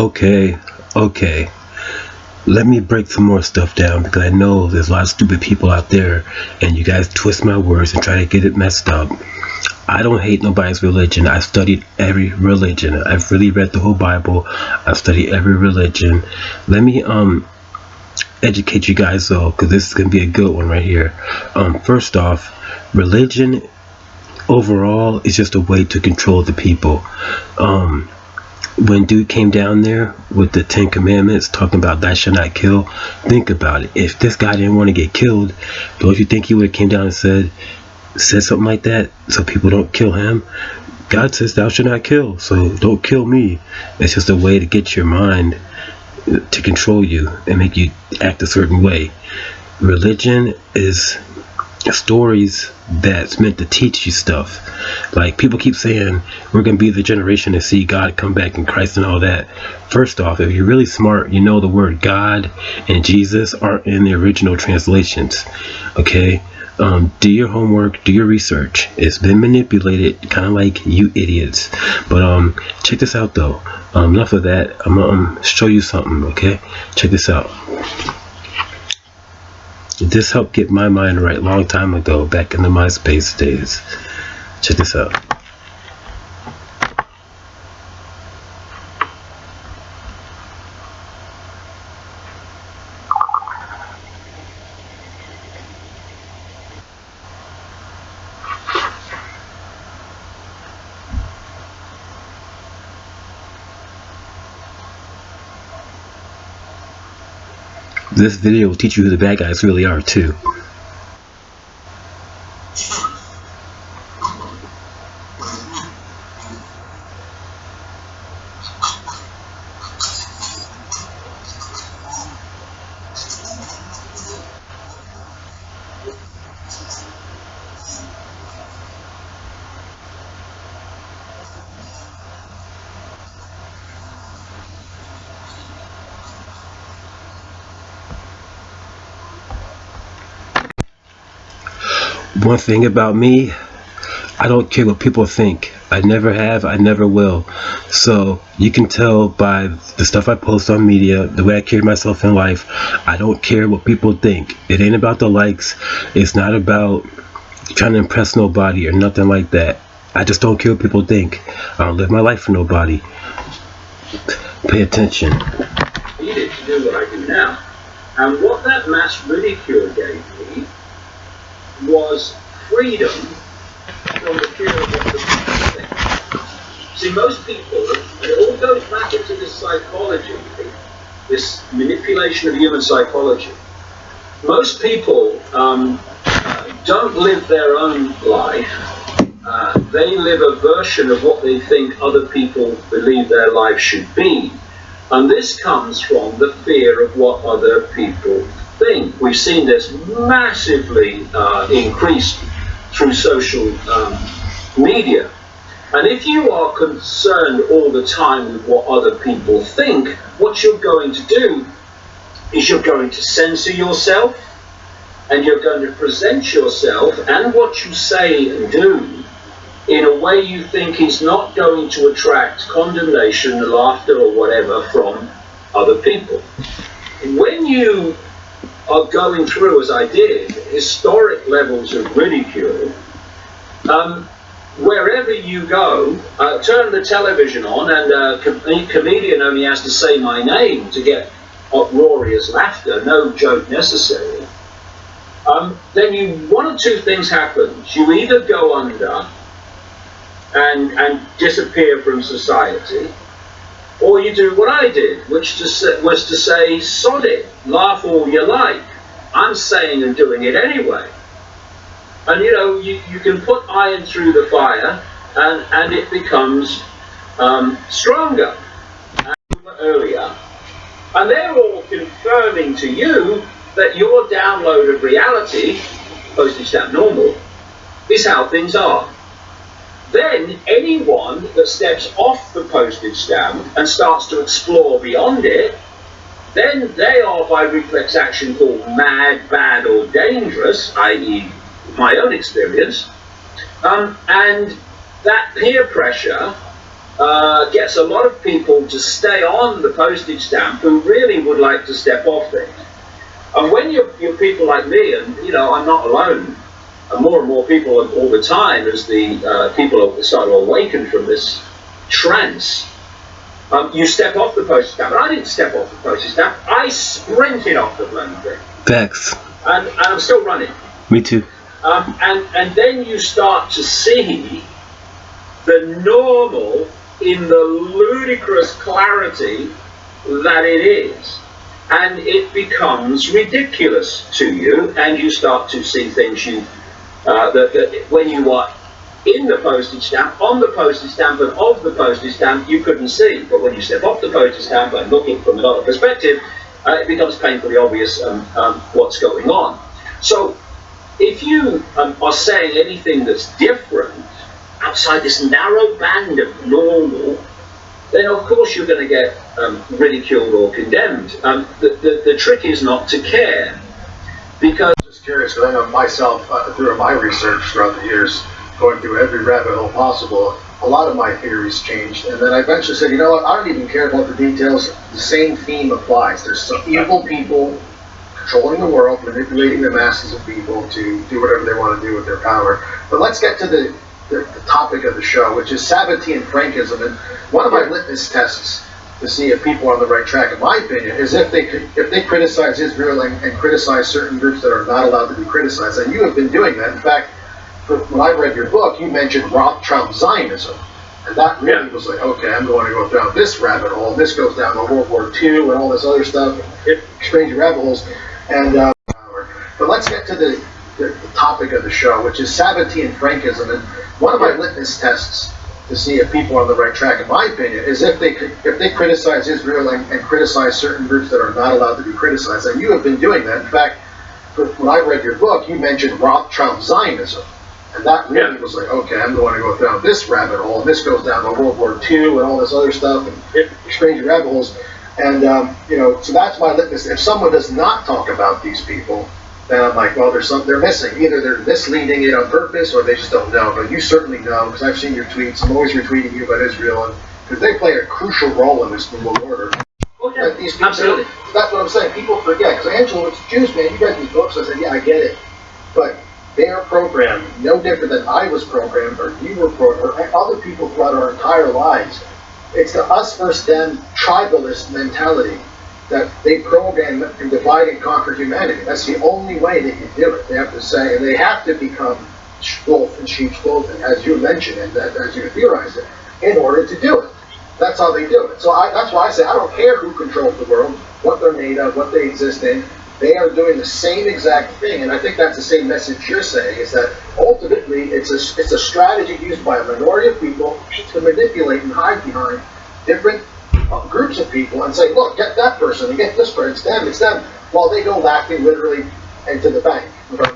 Okay, okay. Let me break some more stuff down because I know there's a lot of stupid people out there and you guys twist my words and try to get it messed up. I don't hate nobody's religion. I've studied every religion. I've really read the whole Bible. I've studied every religion. Let me educate you guys though, because this is gonna be a good one right here. First off, religion overall is just a way to control the people. When dude came down there with the 10 commandments talking about thou shalt not kill, think about it. If this guy didn't want to get killed, don't you think he would have came down and said something like that so people don't kill him? God says thou shalt not kill, so don't kill me. It's just a way to get your mind to control you and make you act a certain way. Religion is stories that's meant to teach you stuff. Like, people keep saying we're going to be the generation to see God come back in Christ and all that. First off, if you're really smart, you know the word God and Jesus aren't in the original translations. Okay? Do your homework, do your research. It's been manipulated, kind of like you idiots. But check this out though. Enough of that. I'm gonna show you something. Okay, check this out. This helped get my mind right a long time ago, back in the MySpace days. Check this out. This video will teach you who the bad guys really are too. One thing about me, I don't care what people think. I never have, I never will. So you can tell by the stuff I post on media, the way I carry myself in life, I don't care what people think. It ain't about the likes. It's not about trying to impress nobody or nothing like that. I just don't care what people think. I don't live my life for nobody. Pay attention. Needed to do what I do now. And what that mass ridicule gave me was freedom from the fear of what the people think. See, most people, it all goes back into this psychology, this manipulation of human psychology. Most people don't live their own life. They live a version of what they think other people believe their life should be. And this comes from the fear of what other people think. We've seen this massively increased through social media. And if you are concerned all the time with what other people think, what you're going to do is you're going to censor yourself, and you're going to present yourself and what you say and do in a way you think is not going to attract condemnation, laughter, or whatever from other people. When you are going through, as I did, historic levels of ridicule, wherever you go, turn the television on, and a comedian only has to say my name to get uproarious laughter, no joke necessary. Then one of two things happens. You either go under and disappear from society, or you do what I did, which was to say, sod it, laugh all you like. I'm saying and doing it anyway. And you can put iron through the fire, and it becomes stronger. Earlier, and they're all confirming to you that your download of reality, postage stamp normal, is how things are. Then anyone that steps off the postage stamp and starts to explore beyond it, then they are by reflex action called mad, bad, or dangerous, i.e. my own experience, and that peer pressure gets a lot of people to stay on the postage stamp who really would like to step off it. And when you're people like me, and I'm not alone, and more people all the time as the people start to awaken from this trance, you step off the postage stamp. And I didn't step off the postage stamp. I sprinted off the bloody thing. Facts. And I'm still running. Me too. And then you start to see the normal in the ludicrous clarity that it is. And it becomes ridiculous to you, and you start to see things that when you are in the postage stamp, on the postage stamp, and of the postage stamp, you couldn't see. But when you step off the postage stamp and look at it from another perspective, it becomes painfully obvious what's going on. So if you are saying anything that's different outside this narrow band of normal, then of course you're going to get ridiculed or condemned. The trick is not to care, because... Just curious, because I know myself, through my research throughout the years, going through every rabbit hole possible, a lot of my theories changed, and then I eventually said, you know what, I don't even care about the details, the same theme applies. There's some evil people controlling the world, manipulating the masses of people to do whatever they want to do with their power. But let's get to the topic of the show, which is Sabbatean Frankism. And one of my litmus tests to see if people are on the right track, in my opinion, is if they criticize Israel and criticize certain groups that are not allowed to be criticized. And you have been doing that. In fact, when I read your book, you mentioned Rothschild Zionism. And that really was like, okay, I'm going to go down this rabbit hole. This goes down to World War II and all this other stuff, strange rabbit holes. And but let's get to the topic of the show, which is Sabbatean Frankism. And one of my litmus tests to see if people are on the right track, in my opinion, is if they criticize Israel and criticize certain groups that are not allowed to be criticized. And you have been doing that. In fact, when I read your book, you mentioned Rothschild Zionism. And that really was like, okay, I'm going to go down this rabbit hole. And this goes down to World War II and all this other stuff, and strange rabbit holes. And, so that's my litmus. If someone does not talk about these people, then I'm like, well, they're missing. Either they're misleading it on purpose, or they just don't know. But you certainly know, because I've seen your tweets. I'm always retweeting you about Israel, because they play a crucial role in this new world order. Okay. These people, Absolutely. That's what I'm saying. People forget. Because Angelo, it's Jews, man. You read these books. I said, yeah, I get it. But they are programmed no different than I was programmed, or you were programmed, or other people throughout our entire lives. It's the us versus them tribalist mentality that they program and divide and conquer humanity. That's the only way they can do it. They have to say, and they have to become wolf in sheep's clothing, as you mentioned, and as you theorized it, in order to do it. That's how they do it. So that's why I say I don't care who controls the world, what they're made of, what they exist in. They are doing the same exact thing, and I think that's the same message you're saying, is that ultimately it's a strategy used by a minority of people to manipulate and hide behind different groups of people and say, look, get that person and get this person, it's them, while they go laughing literally into the bank.